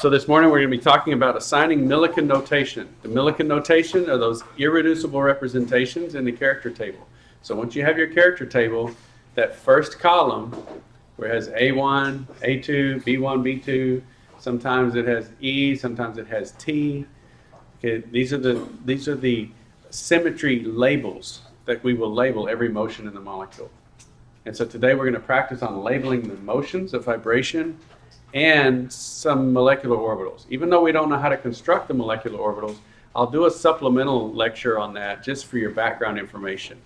So this morning we're going to be talking about assigning Mulliken notation. The Mulliken notation are those irreducible representations in the character table. So once you have your character table, that first column where it has A1, A2, B1, B2, sometimes it has E, sometimes it has T. Okay, these are the symmetry labels that we will label every motion in the molecule. And so today we're going to practice on labeling the motions of vibration and some molecular orbitals. Even though we don't know how to construct the molecular orbitals, I'll do a supplemental lecture on that just for your background information.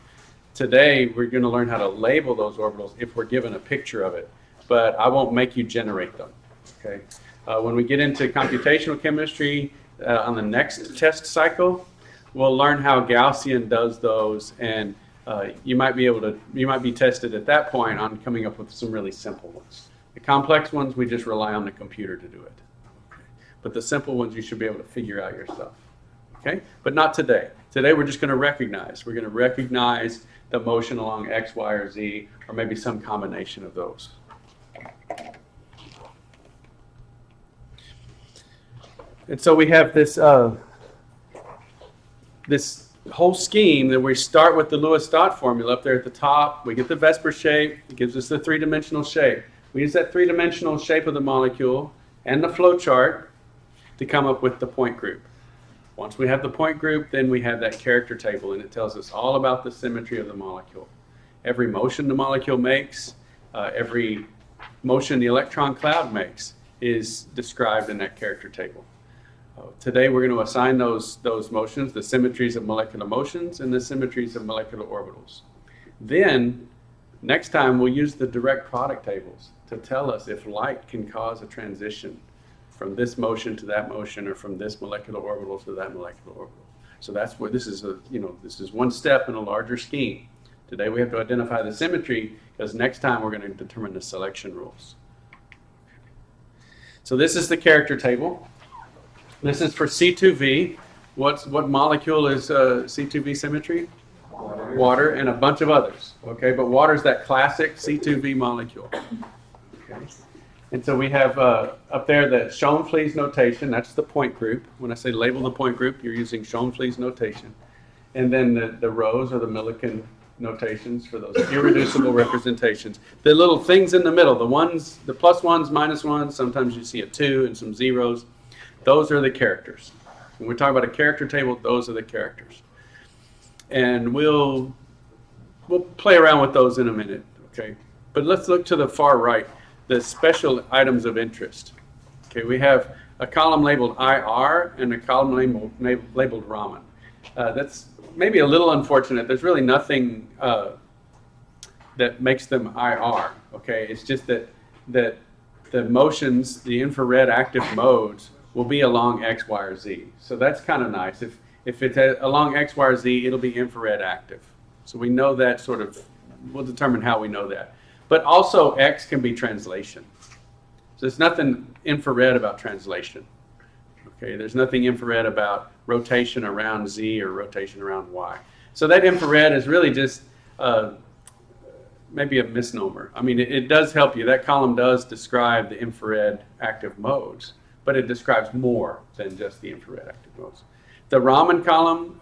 Today we're going to learn how to label those orbitals if we're given a picture of it, but I won't make you generate them. Okay? When we get into computational chemistry on the next test cycle, we'll learn how Gaussian does those, and you might be tested at that point on coming up with some really simple ones. The complex ones, we just rely on the computer to do it. Okay. But the simple ones, you should be able to figure out yourself. Okay? But not today. Today, we're just going to recognize. We're going to recognize the motion along X, Y, or Z, or maybe some combination of those. And so we have this this whole scheme that we start with the Lewis-Dot formula up there at the top. We get the Vesper shape. It gives us the three-dimensional shape. We use that three-dimensional shape of the molecule and the flowchart to come up with the point group. Once we have the point group, then we have that character table, and it tells us all about the symmetry of the molecule. Every motion the molecule makes, every motion the electron cloud makes is described in that character table. Today we're going to assign those motions, the symmetries of molecular motions and the symmetries of molecular orbitals. Then, next time we'll use the direct product tables to tell us if light can cause a transition from this motion to that motion, or from this molecular orbital to that molecular orbital. So that's where this is this is one step in a larger scheme. Today we have to identify the symmetry, because next time we're going to determine the selection rules. So this is the character table. This is for C2V. What molecule is C2V symmetry? Water, and a bunch of others. Okay, but water is that classic C2V molecule. Okay. And so we have up there the Schoenflies notation. That's the point group. When I say label the point group, you're using Schoenflies notation. And then the rows are the Mulliken notations for those irreducible representations. The little things in the middle, the ones, the plus ones, minus ones, sometimes you see a 2 and some zeros. Those are the characters. When we talk about a character table, those are the characters. And we'll play around with those in a minute, okay? But let's look to the far right, the special items of interest. Okay, we have a column labeled IR and a column labeled Raman. That's maybe a little unfortunate. There's really nothing that makes them IR, okay? It's just that the motions, the infrared active modes, will be along X, Y, or Z. So that's kind of nice. If it's along X, Y, or Z, it'll be infrared active. So we know that sort of, we'll determine how we know that. But also X can be translation. So there's nothing infrared about translation. Okay, there's nothing infrared about rotation around Z or rotation around Y. So that infrared is really just maybe a misnomer. I mean, it does help you. That column does describe the infrared active modes, but it describes more than just the infrared active modes. The Raman column,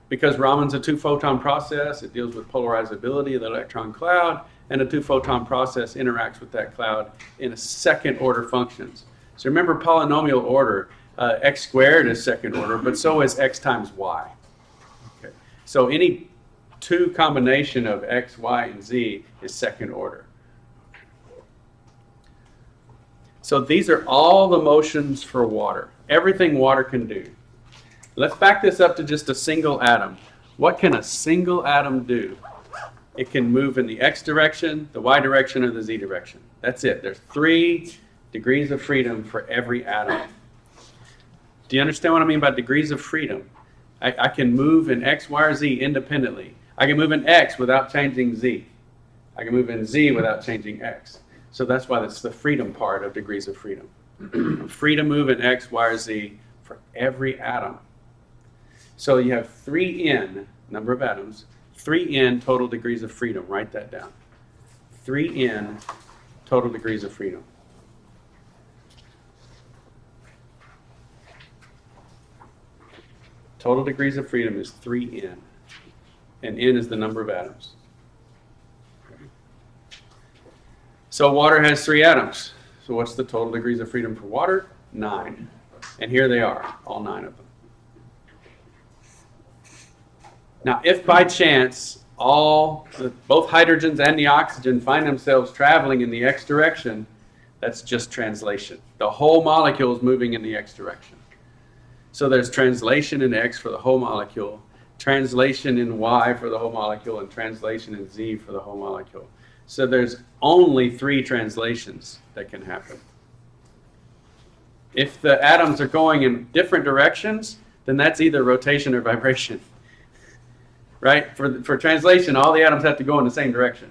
because Raman's a 2-photon process, it deals with polarizability of the electron cloud, and a 2-photon process interacts with that cloud in a second order functions. So remember polynomial order, x squared is second order, but so is x times y. Okay. So any 2 combination of x, y, and z is second order. So these are all the motions for water, everything water can do. Let's back this up to just a single atom. What can a single atom do? It can move in the x direction, the y direction, or the z direction. That's it. There's 3 degrees of freedom for every atom. Do you understand what I mean by degrees of freedom? I can move in x, y, or z independently. I can move in x without changing z. I can move in z without changing x. So that's why that's the freedom part of degrees of freedom. Free to move in x, y, or z for every atom. So you have 3n, number of atoms, 3n total degrees of freedom. Write that down. 3n total degrees of freedom. Total degrees of freedom is 3n. And n is the number of atoms. So water has 3 atoms. So what's the total degrees of freedom for water? 9. And here they are, all 9 of them. Now, if by chance both hydrogens and the oxygen find themselves traveling in the x direction, that's just translation. The whole molecule is moving in the x direction. So there's translation in x for the whole molecule, translation in y for the whole molecule, and translation in z for the whole molecule. So there's only 3 translations that can happen. If the atoms are going in different directions, then that's either rotation or vibration. Right? For translation, all the atoms have to go in the same direction.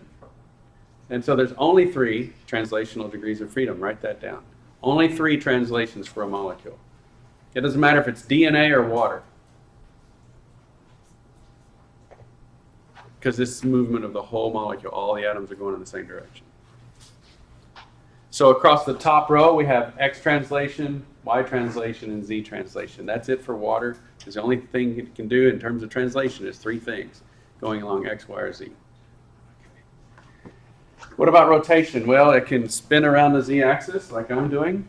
And so there's only 3 translational degrees of freedom. Write that down. Only 3 translations for a molecule. It doesn't matter if it's DNA or water. Because this is movement of the whole molecule. All the atoms are going in the same direction. So across the top row, we have X translation, Y translation, and Z translation. That's it for water. Because the only thing it can do in terms of translation is 3 things going along X, Y, or Z. Okay. What about rotation? Well, it can spin around the Z-axis like I'm doing.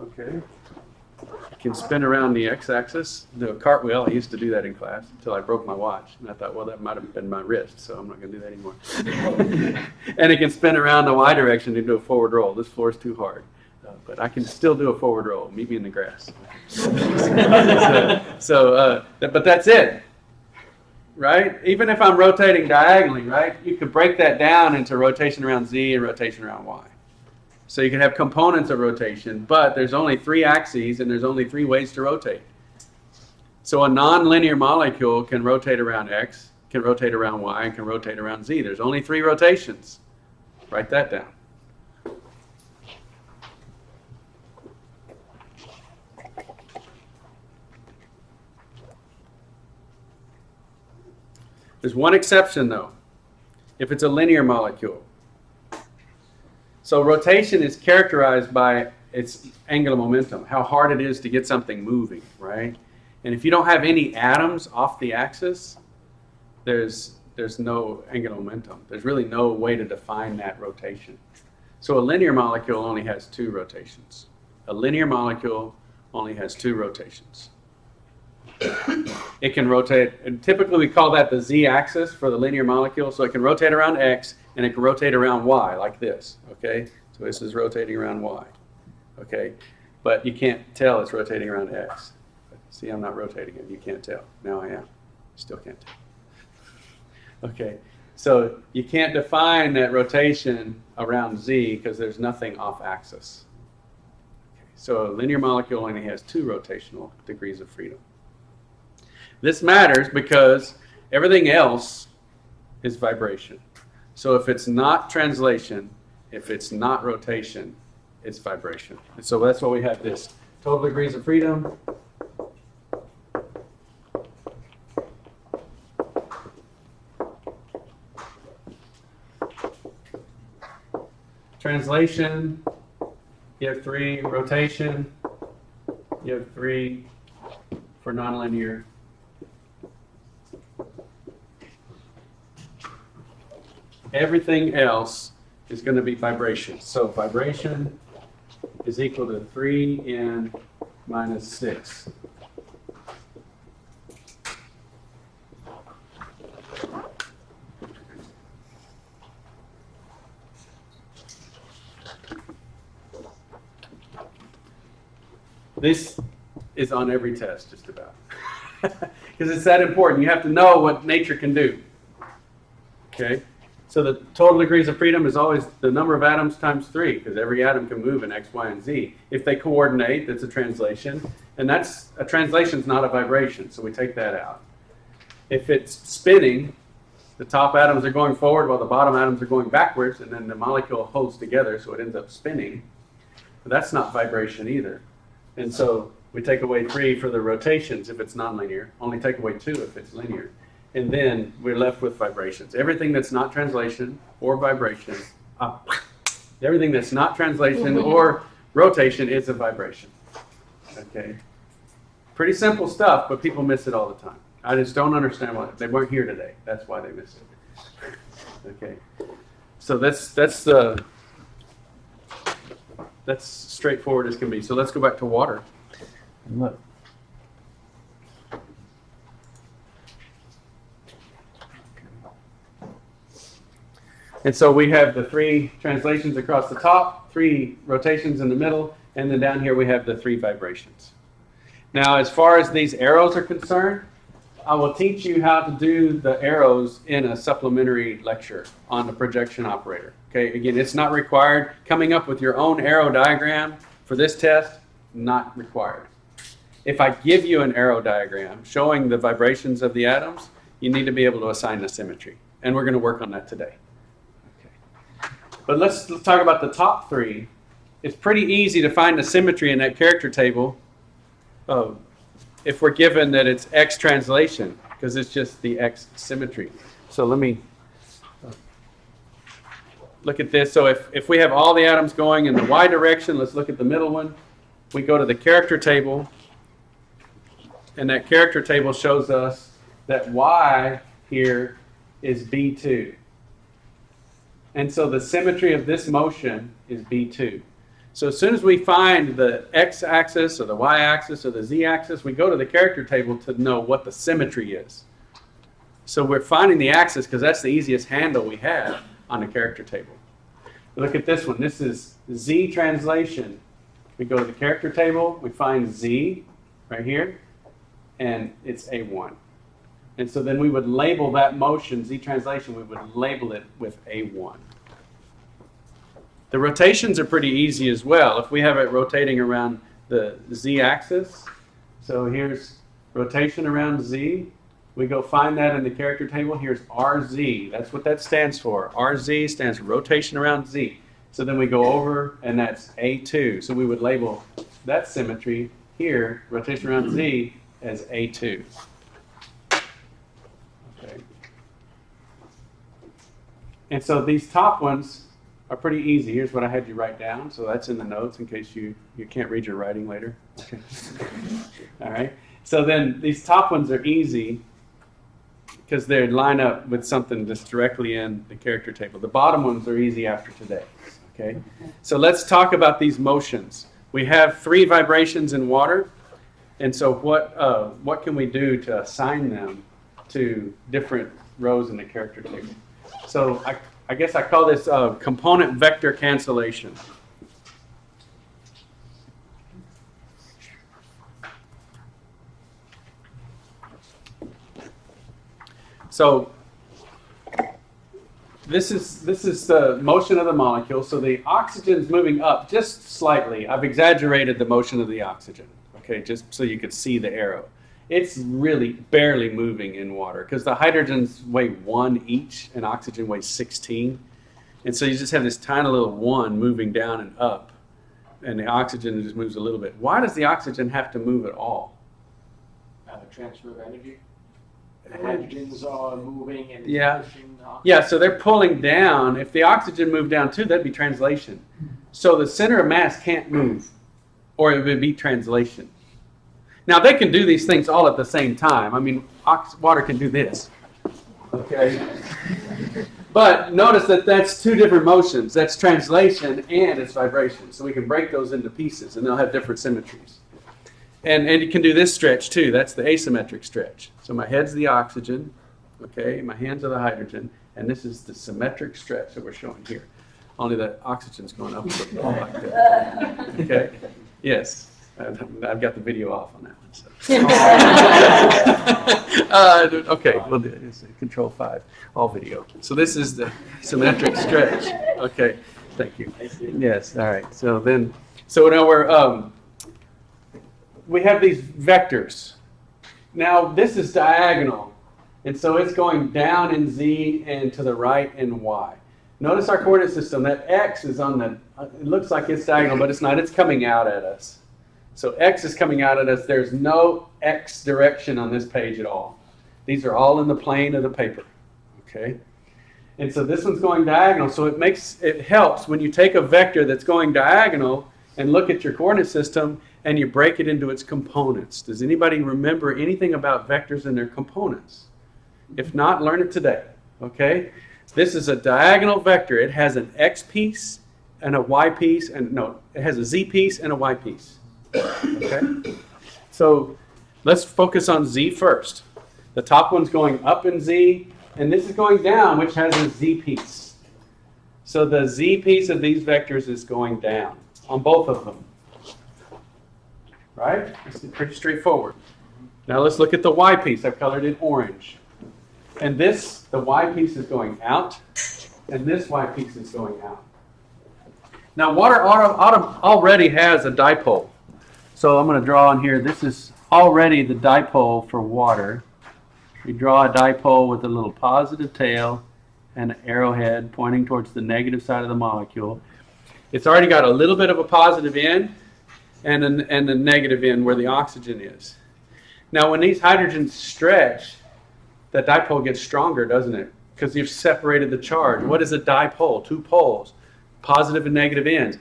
Okay. It can spin around the X-axis, do a cartwheel. I used to do that in class until I broke my watch. And I thought, well, that might have been my wrist, so I'm not going to do that anymore. And it can spin around the Y direction and do a forward roll. This floor is too hard. But I can still do a forward roll. Meet me in the grass. But that's it, right? Even if I'm rotating diagonally, right, you could break that down into rotation around Z and rotation around Y. So you can have components of rotation, but there's only 3 axes and there's only 3 ways to rotate. So a nonlinear molecule can rotate around X, can rotate around Y, and can rotate around Z. There's only 3 rotations. Write that down. There's one exception, though, if it's a linear molecule. So rotation is characterized by its angular momentum, how hard it is to get something moving, right? And if you don't have any atoms off the axis, there's no angular momentum. There's really no way to define that rotation. So a linear molecule only has 2 rotations. A linear molecule only has 2 rotations. It can rotate, and typically we call that the z-axis for the linear molecule, so it can rotate around X and it can rotate around Y like this, okay? So this is rotating around Y, okay? But you can't tell it's rotating around X. See, I'm not rotating it, you can't tell. Now I am, still can't tell. Okay, so you can't define that rotation around Z because there's nothing off axis. Okay, so a linear molecule only has 2 rotational degrees of freedom. This matters because everything else is vibration. So if it's not translation, if it's not rotation, it's vibration. And so that's why we have this total degrees of freedom. Translation, you have 3. Rotation, you have 3 for nonlinear. Everything else is going to be vibration. So vibration is equal to 3n minus 6. This is on every test, just about. Because it's that important. You have to know what nature can do. Okay? So the total degrees of freedom is always the number of atoms times 3, because every atom can move in X, Y, and Z. If they coordinate, that's a translation. And that's a translation is not a vibration, so we take that out. If it's spinning, the top atoms are going forward while the bottom atoms are going backwards, and then the molecule holds together, so it ends up spinning. But that's not vibration either. And so we take away 3 for the rotations if it's nonlinear, only take away 2 if it's linear. And then we're left with vibrations. Everything that's not translation or vibration, everything that's not translation or rotation is a vibration. Okay. Pretty simple stuff, but people miss it all the time. I just don't understand why. They weren't here today. That's why they missed it. Okay. So that's straightforward as can be. So let's go back to water and look. And so we have the 3 translations across the top, 3 rotations in the middle, and then down here we have the 3 vibrations. Now, as far as these arrows are concerned, I will teach you how to do the arrows in a supplementary lecture on the projection operator. Okay, again, it's not required. Coming up with your own arrow diagram for this test, not required. If I give you an arrow diagram showing the vibrations of the atoms, you need to be able to assign the symmetry. And we're going to work on that today. Okay. But let's talk about the top 3. It's pretty easy to find the symmetry in that character table if we're given that it's X translation, because it's just the X symmetry. So let me look at this. So if we have all the atoms going in the Y direction, let's look at the middle one. We go to the character table, and that character table shows us that Y here is B2. And so the symmetry of this motion is B2. So as soon as we find the x-axis or the y-axis or the z-axis, we go to the character table to know what the symmetry is. So we're finding the axis because that's the easiest handle we have on the character table. Look at this one. This is z translation. We go to the character table, we find z right here, and it's A1. And so then we would label that motion, z translation, we would label it with A1. The rotations are pretty easy as well. If we have it rotating around the z-axis, so here's rotation around z. We go find that in the character table. Here's RZ. That's what that stands for. RZ stands for rotation around z. So then we go over, and that's A2. So we would label that symmetry here, rotation around z, as A2. Okay. And so these top ones are pretty easy. Here's what I had you write down. So that's in the notes in case you can't read your writing later. Okay. All right. So then these top ones are easy because they line up with something that's directly in the character table. The bottom ones are easy after today. Okay. So let's talk about these motions. We have 3 vibrations in water. And so what can we do to assign them to different rows in the character table? So I guess I call this component vector cancellation. So this is the motion of the molecule. So the oxygen's moving up just slightly. I've exaggerated the motion of the oxygen, okay, just so you could see the arrow. It's really barely moving in water because the hydrogens weigh 1 each and oxygen weighs 16. And so you just have this tiny little 1 moving down and up, and the oxygen just moves a little bit. Why does the oxygen have to move at all? Transfer of energy. The hydrogens are moving and pushing the oxygen. Yeah, so they're pulling down. If the oxygen moved down too, that'd be translation. So the center of mass can't move, or it would be translation. Now, they can do these things all at the same time. I mean, water can do this. Okay? But notice that that's 2 different motions. That's translation and it's vibration. So we can break those into pieces, and they'll have different symmetries. And you can do this stretch, too. That's the asymmetric stretch. So my head's the oxygen, okay? My hands are the hydrogen, and this is the symmetric stretch that we're showing here. Only the oxygen's going up a little like that. Okay? Yes. I've got the video off on that one. So. Okay, we'll do it. Control 5, all video. So this is the symmetric stretch. Okay, thank you. Yes, all right. So now we have these vectors. Now this is diagonal, and so it's going down in z and to the right in y. Notice our coordinate system. That x is on the. It looks like it's diagonal, but it's not. It's coming out at us. So x is coming out at us. There's no x direction on this page at all. These are all in the plane of the paper, okay? And so this one's going diagonal, so it helps when you take a vector that's going diagonal and look at your coordinate system and you break it into its components. Does anybody remember anything about vectors and their components? If not, learn it today, okay? This is a diagonal vector. It has an x piece and a y piece, and no, it has a z piece and a y piece, okay? So let's focus on z first. The top one's going up in z, and this is going down, which has a z piece. So the z piece of these vectors is going down on both of them, right? It's pretty straightforward. Now let's look at the y piece. I've colored it orange. And this, the y piece is going out, and this y piece is going out. Now water already has a dipole. So I'm going to draw on here. This is already the dipole for water. We draw a dipole with a little positive tail and an arrowhead pointing towards the negative side of the molecule. It's already got a little bit of a positive end and a negative end where the oxygen is. Now when these hydrogens stretch, that dipole gets stronger, doesn't it? Because you've separated the charge. What is a dipole? Two poles, positive and negative ends.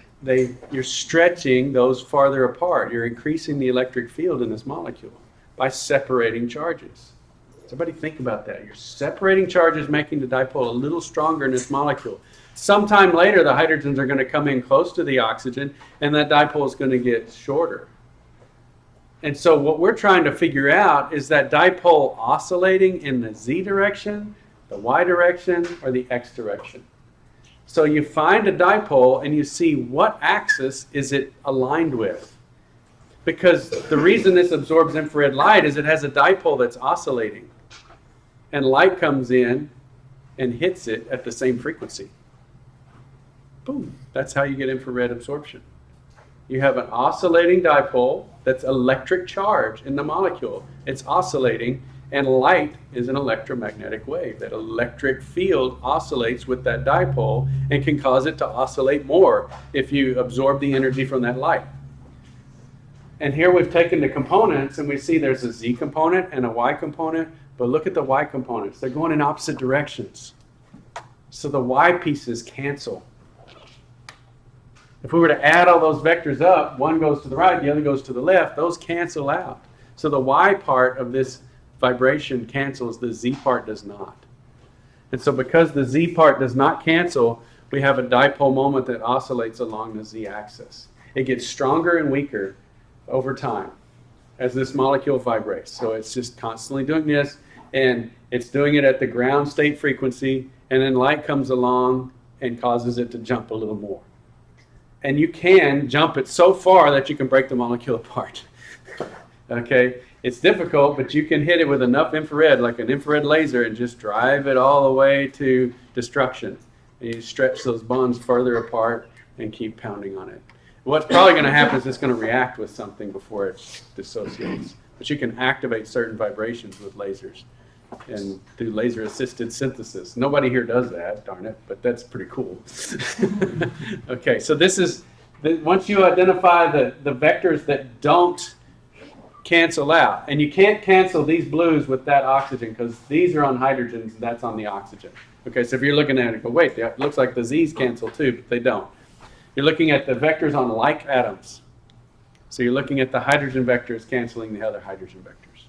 You're stretching those farther apart. You're increasing the electric field in this molecule by separating charges. Somebody think about that. You're separating charges, making the dipole a little stronger in this molecule. Sometime later, the hydrogens are going to come in close to the oxygen, and that dipole is going to get shorter. And so what we're trying to figure out is that dipole oscillating in the z direction, the y direction, or the x direction. So you find a dipole and you see what axis is it aligned with. Because the reason this absorbs infrared light is it has a dipole that's oscillating. And light comes in and hits it at the same frequency. Boom. That's how you get infrared absorption. You have an oscillating dipole that's electric charge in the molecule. It's oscillating, and light is an electromagnetic wave. That electric field oscillates with that dipole and can cause it to oscillate more if you absorb the energy from that light. And here we've taken the components and we see there's a z component and a y component, but look at the y components. They're going in opposite directions. So the y pieces cancel. If we were to add all those vectors up, one goes to the right, the other goes to the left, those cancel out. So the y part of this vibration cancels, the z part does not. And so because the z part does not cancel, we have a dipole moment that oscillates along the z-axis. It gets stronger and weaker over time as this molecule vibrates. So it's just constantly doing this, and it's doing it at the ground state frequency, and then light comes along and causes it to jump a little more. And you can jump it so far that you can break the molecule apart. Okay? It's difficult, but you can hit it with enough infrared, like an infrared laser, and just drive it all the way to destruction. And you stretch those bonds further apart and keep pounding on it. What's probably going to happen is it's going to react with something before it dissociates. But you can activate certain vibrations with lasers and do laser-assisted synthesis. Nobody here does that, darn it, but that's pretty cool. Okay, so this is, once you identify the vectors that don't cancel out, and you can't cancel these blues with that oxygen because these are on hydrogens and that's on the oxygen. Okay, so if you're looking at it, go, wait, it looks like the Z's cancel too, but they don't. You're looking at the vectors on like atoms. So you're looking at the hydrogen vectors canceling the other hydrogen vectors.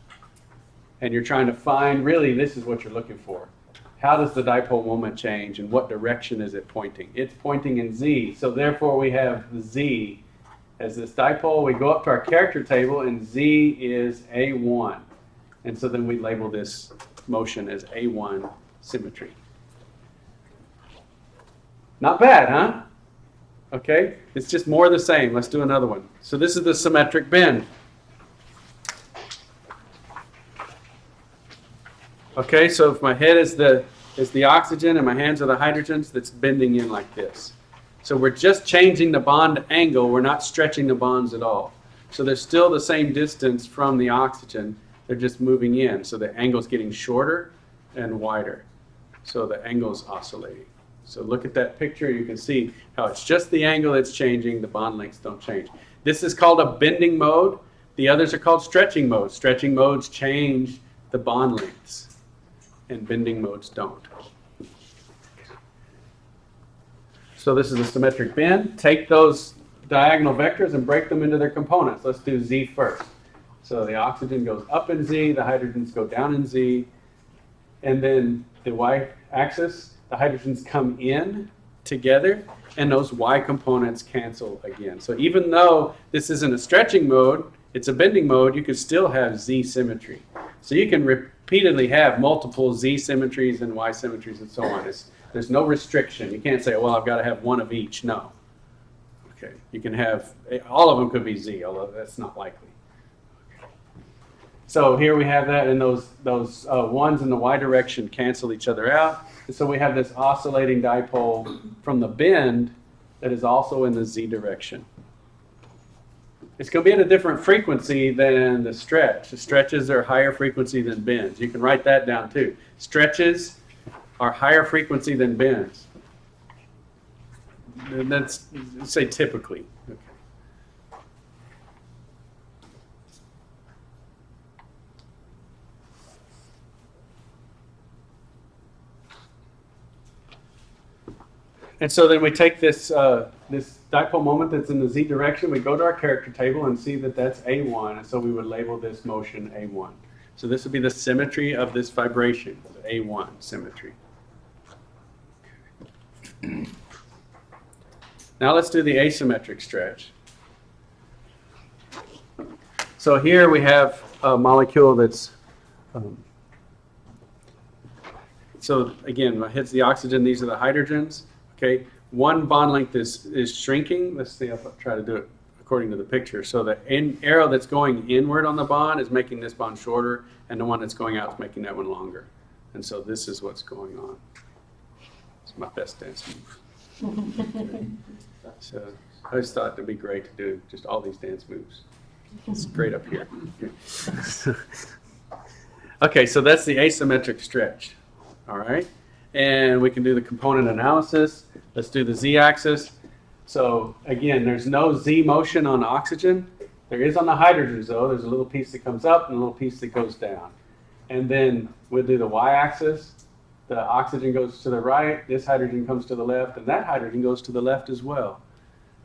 And you're trying to find, really, this is what you're looking for. How does the dipole moment change and what direction is it pointing? It's pointing in Z, so therefore we have the Z as this dipole. We go up to our character table and Z is A1. And so then we label this motion as A1 symmetry. Not bad, huh? Okay, it's just more of the same. Let's do another one. So this is the symmetric bend. Okay, so if my head is the oxygen and my hands are the hydrogens, that's bending in like this. So we're just changing the bond angle. We're not stretching the bonds at all. So they're still the same distance from the oxygen. They're just moving in. So the angle's getting shorter and wider. So the angle's oscillating. So look at that picture. You can see how it's just the angle that's changing. The bond lengths don't change. This is called a bending mode. The others are called stretching modes. Stretching modes change the bond lengths, and bending modes don't. So this is a symmetric bend. Take those diagonal vectors and break them into their components. Let's do Z first. So the oxygen goes up in Z, the hydrogens go down in Z, and then the y-axis, the hydrogens come in together, and those y components cancel again. So even though this isn't a stretching mode, it's a bending mode, you could still have Z symmetry. So you can repeatedly have multiple Z symmetries and Y symmetries and so on. There's no restriction. You can't say, well, I've got to have one of each. No. Okay. You can have, all of them could be Z, although that's not likely. So here we have that, and those ones in the Y direction cancel each other out. And so we have this oscillating dipole from the bend that is also in the Z direction. It's going to be at a different frequency than the stretch. The stretches are higher frequency than bends. You can write that down too. Stretches are higher frequency than bends. And that's, say, typically. Okay. And so then we take this this dipole moment that's in the Z direction, we go to our character table and see that that's A1, and so we would label this motion A1. So this would be the symmetry of this vibration, A1 symmetry. Now let's do the asymmetric stretch. So here we have a molecule that's, so again, it hits the oxygen, these are the hydrogens. Okay, one bond length is shrinking. Let's see if I try to do it according to the picture. So the arrow that's going inward on the bond is making this bond shorter, and the one that's going out is making that one longer. And so this is what's going on. It's my best dance move. So I just thought it'd be great to do just all these dance moves. It's great up here. Okay, so that's the asymmetric stretch. All right. And we can do the component analysis. Let's do the z-axis. So again, there's no z motion on oxygen. There is on the hydrogens, though. There's a little piece that comes up and a little piece that goes down. And then we'll do the y-axis. The oxygen goes to the right, this hydrogen comes to the left, and that hydrogen goes to the left as well.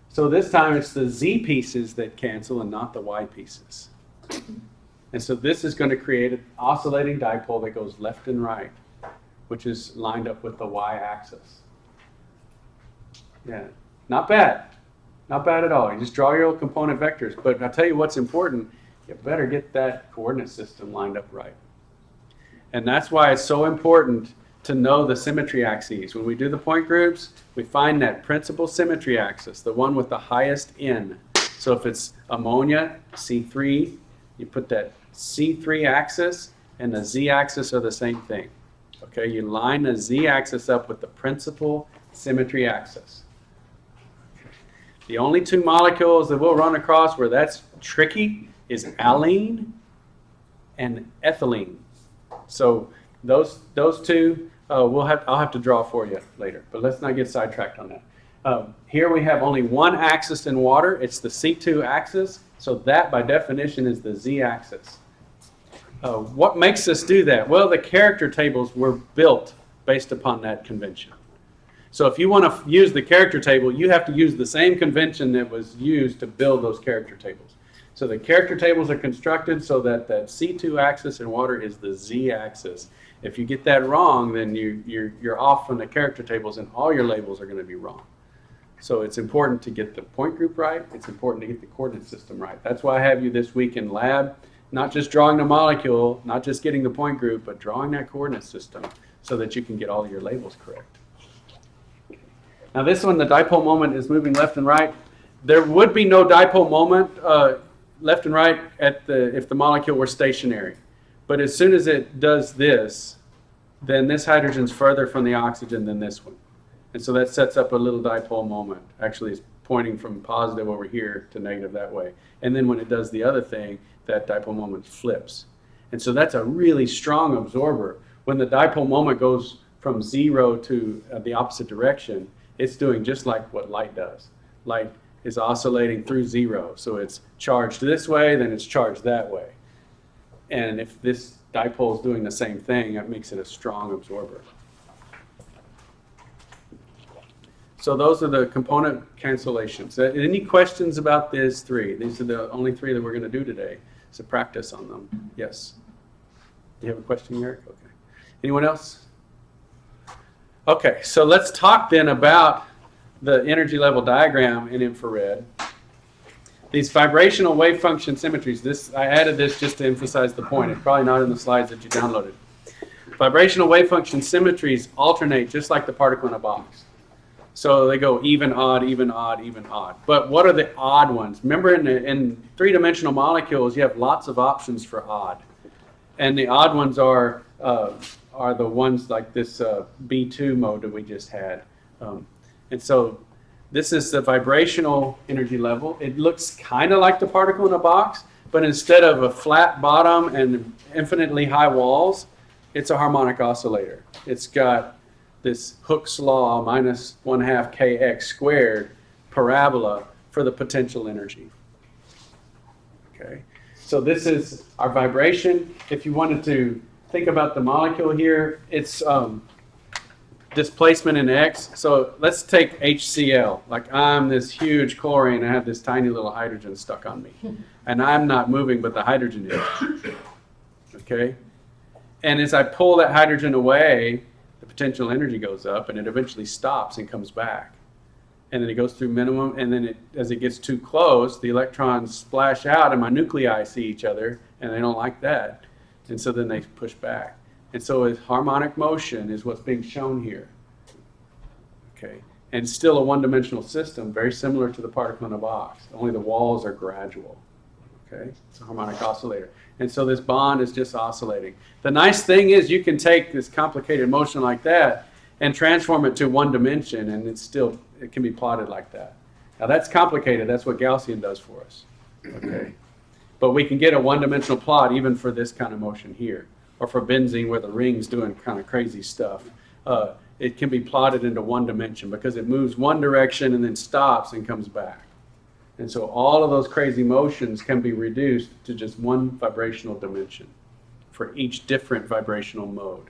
So this time it's the z pieces that cancel and not the y pieces. And so this is going to create an oscillating dipole that goes left and right, which is lined up with the y-axis. Yeah, not bad. Not bad at all. You just draw your little component vectors. But I'll tell you what's important. You better get that coordinate system lined up right. And that's why it's so important to know the symmetry axes. When we do the point groups, we find that principal symmetry axis, the one with the highest N. So if it's ammonia, C3, you put that C3 axis and the Z-axis are the same thing. Okay, you line the Z-axis up with the principal symmetry axis. The only two molecules that we'll run across where that's tricky is allene and ethylene. So those two, I'll have to draw for you later, but let's not get sidetracked on that. Here we have only one axis in water. It's the C2 axis, so that by definition is the Z-axis. What makes us do that? Well, the character tables were built based upon that convention. So if you want to use the character table, you have to use the same convention that was used to build those character tables. So the character tables are constructed so that that C2 axis in water is the Z-axis. If you get that wrong, then you're off from the character tables and all your labels are going to be wrong. So it's important to get the point group right. It's important to get the coordinate system right. That's why I have you this week in lab, not just drawing the molecule, not just getting the point group, but drawing that coordinate system so that you can get all your labels correct. Now this one, the dipole moment is moving left and right. There would be no dipole moment left and right if the molecule were stationary. But as soon as it does this, then this hydrogen's further from the oxygen than this one. And so that sets up a little dipole moment. Actually, it's pointing from positive over here to negative that way. And then when it does the other thing, that dipole moment flips. And so that's a really strong absorber. When the dipole moment goes from 0 to the opposite direction, it's doing just like what light does. Light is oscillating through 0. So it's charged this way, then it's charged that way. And if this dipole is doing the same thing, that makes it a strong absorber. So those are the component cancellations. Any questions about these three? These are the only three that we're going to do today. So practice on them. Yes. Do you have a question, Eric? Okay. Anyone else? Okay, so let's talk then about the energy level diagram in infrared. These vibrational wave function symmetries, I added this just to emphasize the point. It's probably not in the slides that you downloaded. Vibrational wave function symmetries alternate just like the particle in a box. So they go even, odd, even, odd, even, odd. But what are the odd ones? Remember in three-dimensional molecules, you have lots of options for odd. And the odd ones are the ones like this B2 mode that we just had. And so this is the vibrational energy level. It looks kind of like the particle in a box, but instead of a flat bottom and infinitely high walls, it's a harmonic oscillator. It's got this Hooke's law minus 1/2 kx squared parabola for the potential energy. Okay, so this is our vibration. If you wanted to think about the molecule here, it's displacement in x. So let's take HCl. Like I'm this huge chlorine, I have this tiny little hydrogen stuck on me. And I'm not moving, but the hydrogen is. Okay? And as I pull that hydrogen away, the potential energy goes up and it eventually stops and comes back. And then it goes through minimum, and then as it gets too close, the electrons splash out and my nuclei see each other, and they don't like that. And so then they push back. And so harmonic motion is what's being shown here. Okay. And still a one-dimensional system, very similar to the particle in a box, only the walls are gradual. Okay. It's a harmonic oscillator. And so this bond is just oscillating. The nice thing is you can take this complicated motion like that and transform it to one dimension, and it can be plotted like that. Now that's complicated. That's what Gaussian does for us. Okay. But we can get a one-dimensional plot even for this kind of motion here, or for benzene where the ring's doing kind of crazy stuff. It can be plotted into one dimension because it moves one direction and then stops and comes back. And so all of those crazy motions can be reduced to just one vibrational dimension for each different vibrational mode.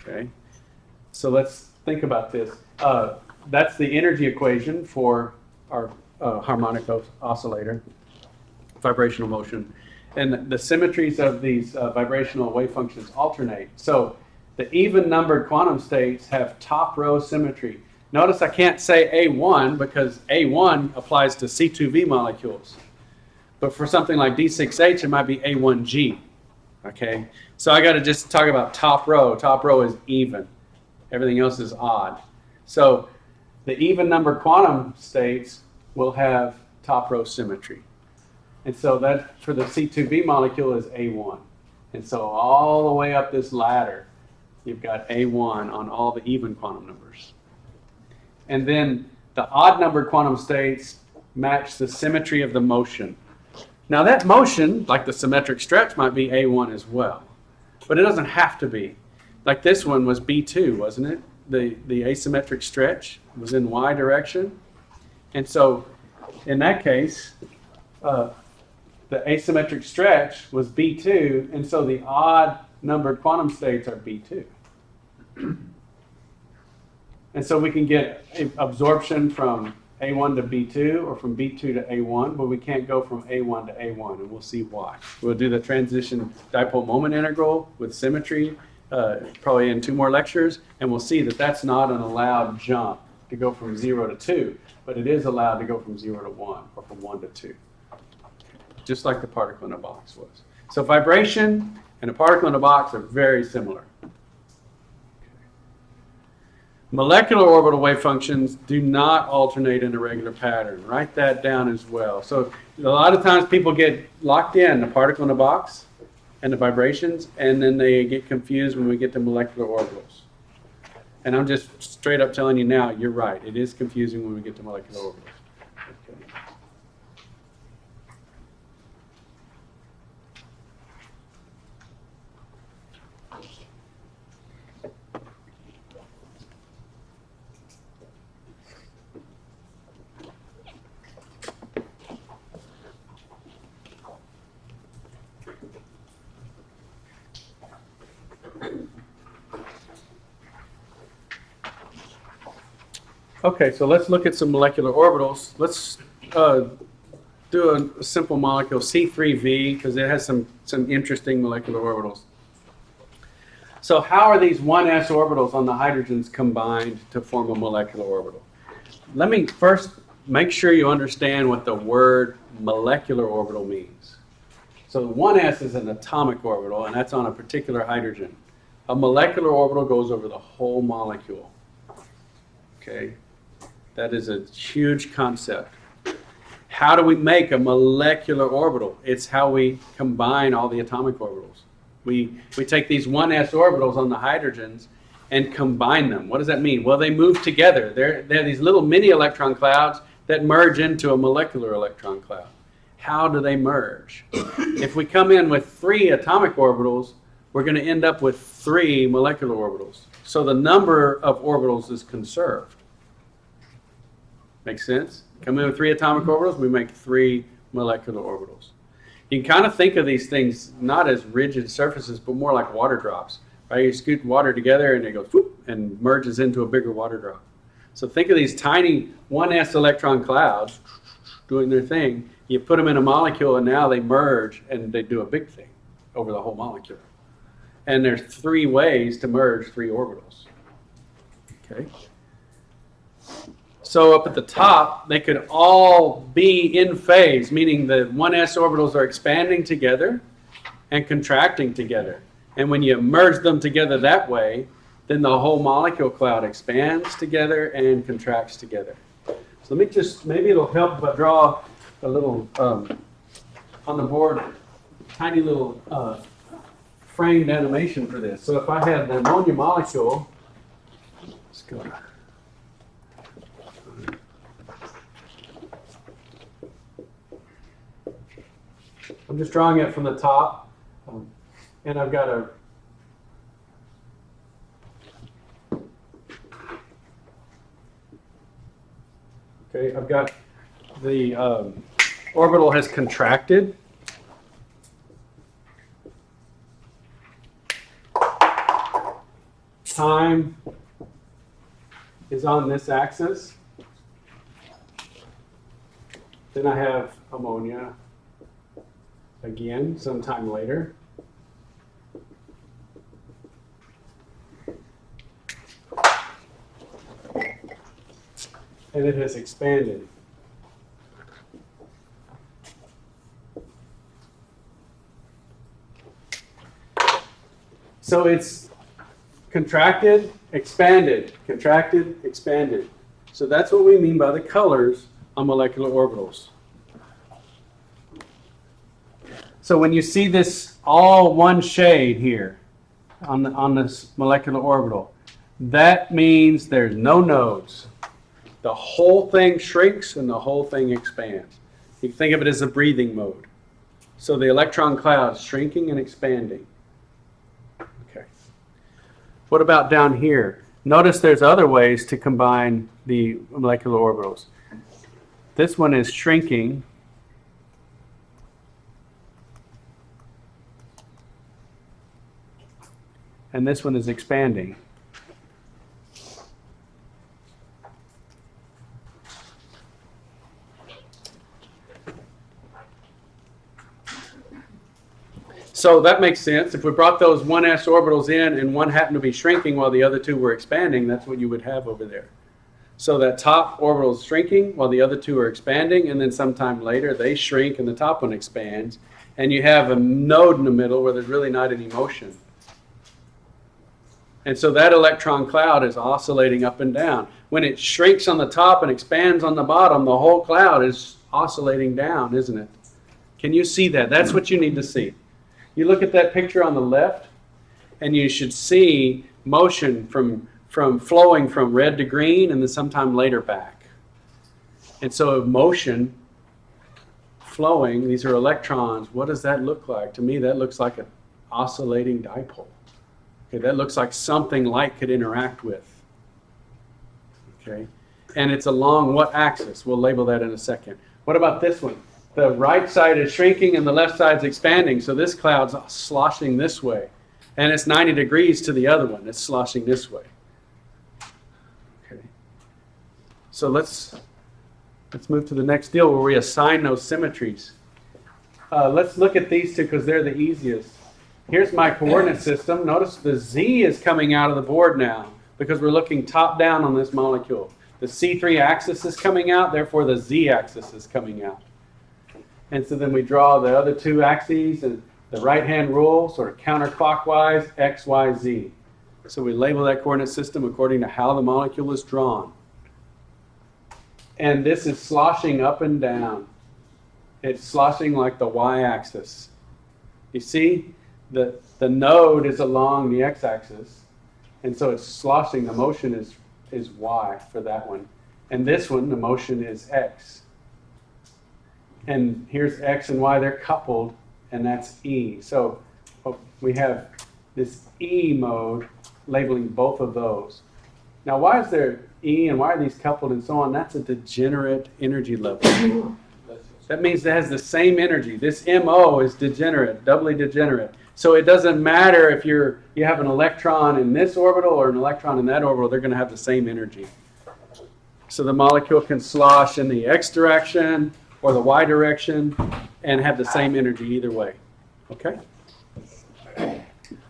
Okay? So let's think about this. That's the energy equation for our harmonic oscillator, vibrational motion. And the symmetries of these vibrational wave functions alternate. So the even-numbered quantum states have top row symmetry. Notice I can't say A1 because A1 applies to C2V molecules. But for something like D6H, it might be A1G. Okay? So I got to just talk about top row. Top row is even. Everything else is odd. So the even-numbered quantum states will have top row symmetry. And so that for the C2V molecule is A1. And so all the way up this ladder, you've got A1 on all the even quantum numbers. And then the odd numbered quantum states match the symmetry of the motion. Now that motion, like the symmetric stretch, might be A1 as well. But it doesn't have to be. Like this one was B2, wasn't it? The asymmetric stretch was in Y direction. And so in that case, the asymmetric stretch was B2, and so the odd numbered quantum states are B2. And so we can get absorption from A1 to B2 or from B2 to A1, but we can't go from A1 to A1, and we'll see why. We'll do the transition dipole moment integral with symmetry probably in 2 more lectures, and we'll see that that's not an allowed jump to go from 0 to 2, but it is allowed to go from 0 to 1 or from 1 to 2, just like the particle in a box was. So vibration and a particle in a box are very similar. Molecular orbital wave functions do not alternate in a regular pattern. Write that down as well. So a lot of times people get locked in the particle in a box and the vibrations, and then they get confused when we get to molecular orbitals. And I'm just straight up telling you now, you're right. It is confusing when we get to molecular orbitals. Okay. Okay, so let's look at some molecular orbitals. Let's do a simple molecule, C3V, because it has some interesting molecular orbitals. So how are these 1s orbitals on the hydrogens combined to form a molecular orbital? Let me first make sure you understand what the word molecular orbital means. So 1s is an atomic orbital, and that's on a particular hydrogen. A molecular orbital goes over the whole molecule. Okay? That is a huge concept. How do we make a molecular orbital? It's how we combine all the atomic orbitals. We take these 1s orbitals on the hydrogens and combine them. What does that mean? Well, they move together. They're these little mini electron clouds that merge into a molecular electron cloud. How do they merge? If we come in with 3 atomic orbitals, we're going to end up with 3 molecular orbitals. So the number of orbitals is conserved. Make sense? Come in with 3 atomic orbitals, we make 3 molecular orbitals. You can kind of think of these things not as rigid surfaces, but more like water drops. Right? You scoot water together and it goes whoop, and merges into a bigger water drop. So think of these tiny 1s electron clouds doing their thing. You put them in a molecule and now they merge and they do a big thing over the whole molecule. And there's 3 ways to merge 3 orbitals. Okay. So up at the top, they could all be in phase, meaning the 1s orbitals are expanding together and contracting together. And when you merge them together that way, then the whole molecule cloud expands together and contracts together. So let me just, maybe it'll help if I draw a little, on the board, tiny little framed animation for this. So if I had the ammonia molecule, let's go. I'm just drawing it from the top, and I've got a I've got the orbital has contracted. Time is on this axis. Then I have ammonia again sometime later. And it has expanded. So it's contracted, expanded, contracted, expanded. So that's what we mean by the colors on molecular orbitals. So when you see this all one shade here on this molecular orbital, that means there's no nodes. The whole thing shrinks and the whole thing expands. You can think of it as a breathing mode. So the electron cloud is shrinking and expanding. Okay. What about down here? Notice there's other ways to combine the molecular orbitals. This one is shrinking. And this one is expanding. So that makes sense. If we brought those 1s orbitals in and one happened to be shrinking while the other 2 were expanding, that's what you would have over there. So that top orbital is shrinking while the other 2 are expanding, and then sometime later they shrink and the top one expands, and you have a node in the middle where there's really not any motion. And so that electron cloud is oscillating up and down. When it shrinks on the top and expands on the bottom, the whole cloud is oscillating down, isn't it? Can you see that? That's what you need to see. You look at that picture on the left, and you should see motion from flowing from red to green and then sometime later back. And so motion flowing, these are electrons. What does that look like? To me, that looks like an oscillating dipole. Okay, that looks like something light could interact with. Okay, and it's along what axis? We'll label that in a second. What about this one? The right side is shrinking and the left side's expanding, so this cloud's sloshing this way. And it's 90 degrees to the other one. It's sloshing this way. Okay. So let's move to the next deal where we assign those symmetries. Let's look at these two because they're the easiest. Here's my coordinate system. Notice the Z is coming out of the board now because we're looking top down on this molecule. The C3 axis is coming out, therefore the Z axis is coming out. And so then we draw the other two axes and the right-hand rule, sort of counterclockwise, X, Y, Z. So we label that coordinate system according to how the molecule is drawn. And this is sloshing up and down. It's sloshing like the y-axis. You see, the node is along the x-axis, and so it's sloshing. The motion is y for that one. And this one, the motion is x. And here's x and y, they're coupled, and that's E. So we have this E mode labeling both of those. Now, why is there E and why are these coupled and so on? That's a degenerate energy level. That means it has the same energy. This MO is degenerate, doubly degenerate. So it doesn't matter if you have an electron in this orbital or an electron in that orbital, they're going to have the same energy. So the molecule can slosh in the X direction or the Y direction and have the same energy either way. Okay?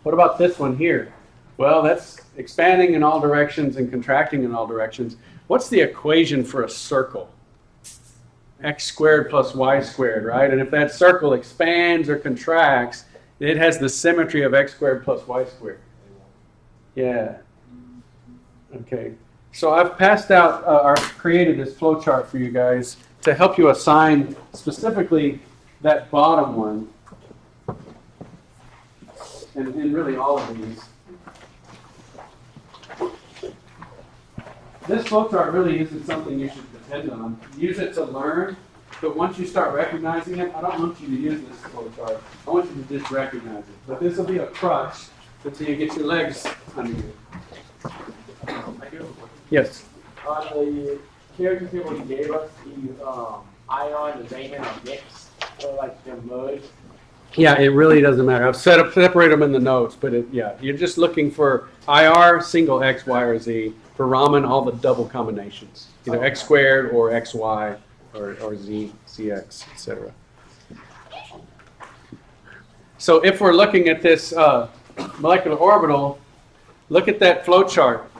What about this one here? Well, that's expanding in all directions and contracting in all directions. What's the equation for a circle? X squared plus y squared, right? And if that circle expands or contracts, it has the symmetry of x squared plus y squared. Yeah. Okay. So I've passed out, or created this flowchart for you guys to help you assign specifically that bottom one, and really all of these. This flowchart really isn't something you should depend on. Use it to learn, but once you start recognizing it, I don't want you to use this flowchart. I want you to just recognize it. But this will be a crutch until you get your legs under you. Yes? On the character table you gave us, the ion, the Raymond are mixed, or like they're merged. Yeah, it really doesn't matter. I've separated them in the notes, but yeah, you're just looking for IR, single X, Y, or Z. For Raman, all the double combinations, either X squared or XY or Z, CX, etc. So if we're looking at this molecular orbital, look at that flow chart.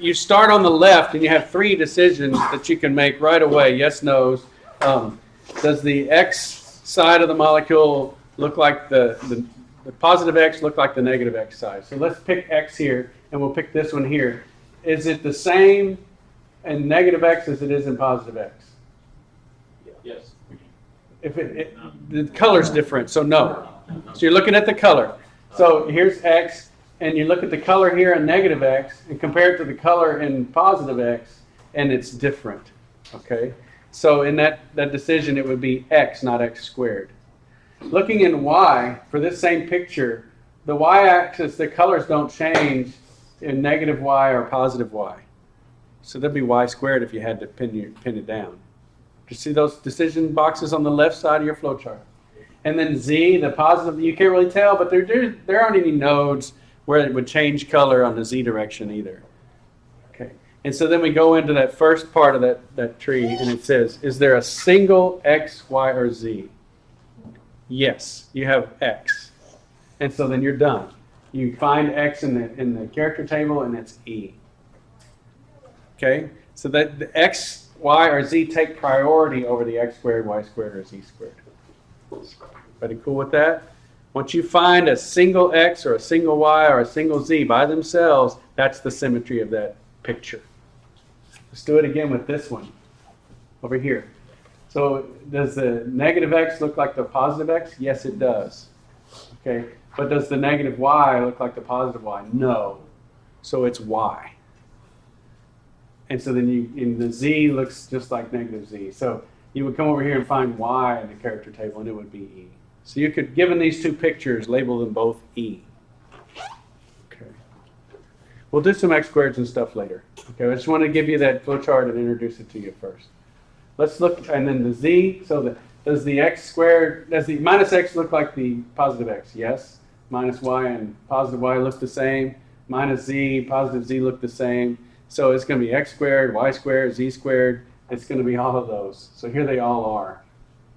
You start on the left and you have three decisions that you can make right away, yes, no's. Does the X side of the molecule look like the positive X look like the negative X side? So let's pick X here, and we'll pick this one here. Is it the same in negative X as it is in positive X? Yes. If the color's different, so no. So you're looking at the color. So here's X, and you look at the color here in negative X, and compare it to the color in positive X, and it's different. Okay? So in that decision, it would be X, not X squared. Looking in Y, for this same picture, the Y-axis, the colors don't change in negative Y or positive Y. So that'd be Y squared if you had to pin it down. You see those decision boxes on the left side of your flowchart? And then Z, the positive, you can't really tell, but there aren't any nodes where it would change color on the Z direction either. Okay. And so then we go into that first part of that tree, and it says, is there a single X, Y, or Z? Yes, you have X. And so then you're done. You find X in the character table, and it's E. Okay? So that the X, Y, or Z take priority over the X squared, Y squared, or Z squared. Everybody cool with that? Once you find a single X or a single Y or a single Z by themselves, that's the symmetry of that picture. Let's do it again with this one over here. So does the negative X look like the positive X? Yes, it does. Okay, but does the negative Y look like the positive Y? No. So it's Y. And so then the Z looks just like negative Z. So you would come over here and find Y in the character table, and it would be E. So you could, given these two pictures, label them both E. Okay. We'll do some X squareds and stuff later. Okay, I just want to give you that flowchart and introduce it to you first. Let's look, and then the Z, so does the X squared, does the minus X look like the positive X? Yes. Minus Y and positive Y look the same. Minus Z, positive Z look the same. So it's going to be x squared, y squared, z squared. It's going to be all of those. So here they all are.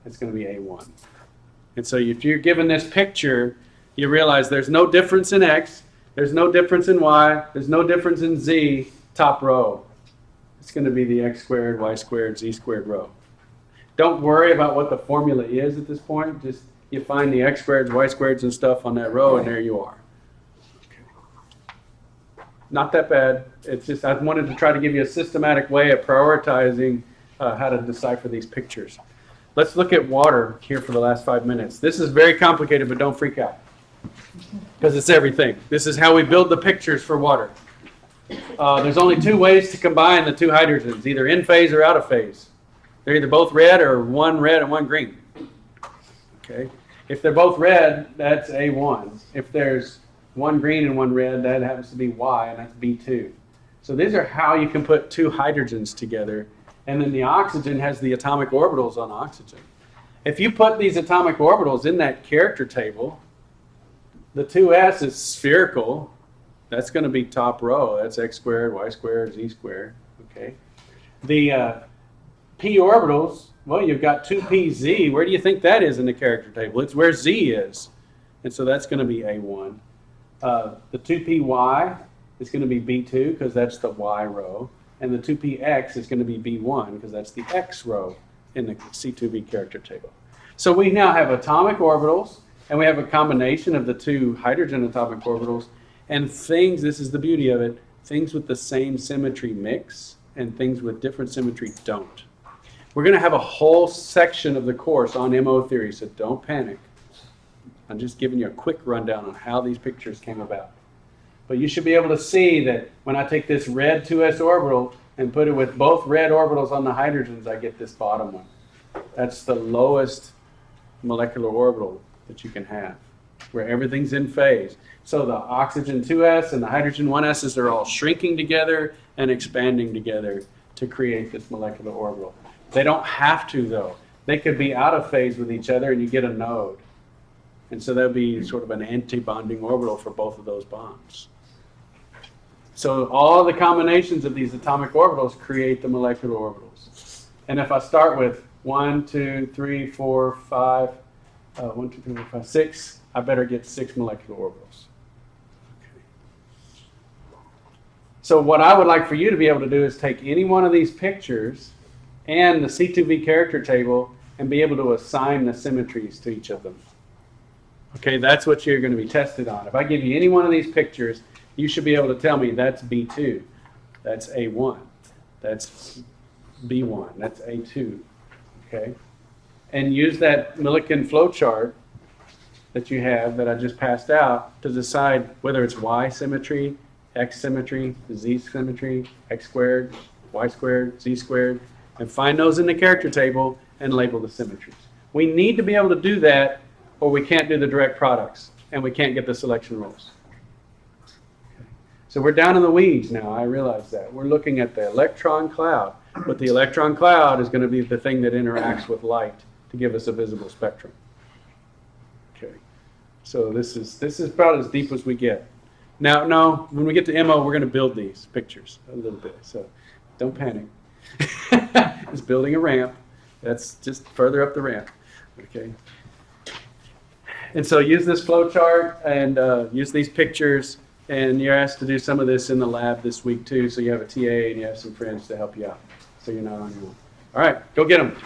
It's going to be A1. And so if you're given this picture, you realize there's no difference in x, there's no difference in y, there's no difference in z, top row. It's going to be the x squared, y squared, z squared row. Don't worry about what the formula is at this point. Just you find the x squareds, y squareds, and stuff on that row, and there you are. Not that bad. It's just I wanted to try to give you a systematic way of prioritizing how to decipher these pictures. Let's look at water here for the last 5 minutes. This is very complicated, but don't freak out because it's everything. This is how we build the pictures for water. There's only 2 ways to combine the 2 hydrogens, either in phase or out of phase. They're either both red or one red and one green. Okay. If they're both red, that's A1. If there's one green and one red, that happens to be Y, and that's B2. So these are how you can put 2 hydrogens together. And then the oxygen has the atomic orbitals on oxygen. If you put these atomic orbitals in that character table, the 2s is spherical. That's going to be top row. That's x squared, y squared, z squared. Okay. The p orbitals, well, you've got 2pz. Where do you think that is in the character table? It's where z is. And so that's going to be A1. The 2py is going to be B2 because that's the y row. And the 2px is going to be B1 because that's the x row in the C2v character table. So we now have atomic orbitals, and we have a combination of the 2 hydrogen atomic orbitals, and things, this is the beauty of it, things with the same symmetry mix, and things with different symmetry don't. We're going to have a whole section of the course on MO theory, so don't panic. I'm just giving you a quick rundown on how these pictures came about. But you should be able to see that when I take this red 2s orbital and put it with both red orbitals on the hydrogens, I get this bottom one. That's the lowest molecular orbital that you can have, where everything's in phase. So the oxygen 2s and the hydrogen 1s's are all shrinking together and expanding together to create this molecular orbital. They don't have to, though. They could be out of phase with each other and you get a node. And so that would be sort of an anti-bonding orbital for both of those bonds. So all the combinations of these atomic orbitals create the molecular orbitals. And if I start with 1, 2, 3, 4, 5, 1, 2, 3, 4, 5, 6, I better get 6 molecular orbitals. Okay. So what I would like for you to be able to do is take any one of these pictures and the C2v character table and be able to assign the symmetries to each of them. Okay, that's what you're going to be tested on. If I give you any one of these pictures, you should be able to tell me that's B2, that's A1, that's B1, that's A2, okay? And use that Mulliken flowchart that you have that I just passed out to decide whether it's Y symmetry, X symmetry, Z symmetry, X squared, Y squared, Z squared, and find those in the character table and label the symmetries. We need to be able to do that or we can't do the direct products and we can't get the selection rules. So we're down in the weeds now, I realize that. We're looking at the electron cloud, but the electron cloud is going to be the thing that interacts with light to give us a visible spectrum. Okay, so this is about as deep as we get. Now, no, when we get to MO, we're going to build these pictures a little bit, so don't panic. It's building a ramp. That's just further up the ramp, okay? And so use this flowchart and use these pictures. And you're asked to do some of this in the lab this week too, so you have a TA and you have some friends to help you out, so you're not on your own. All right, go get them.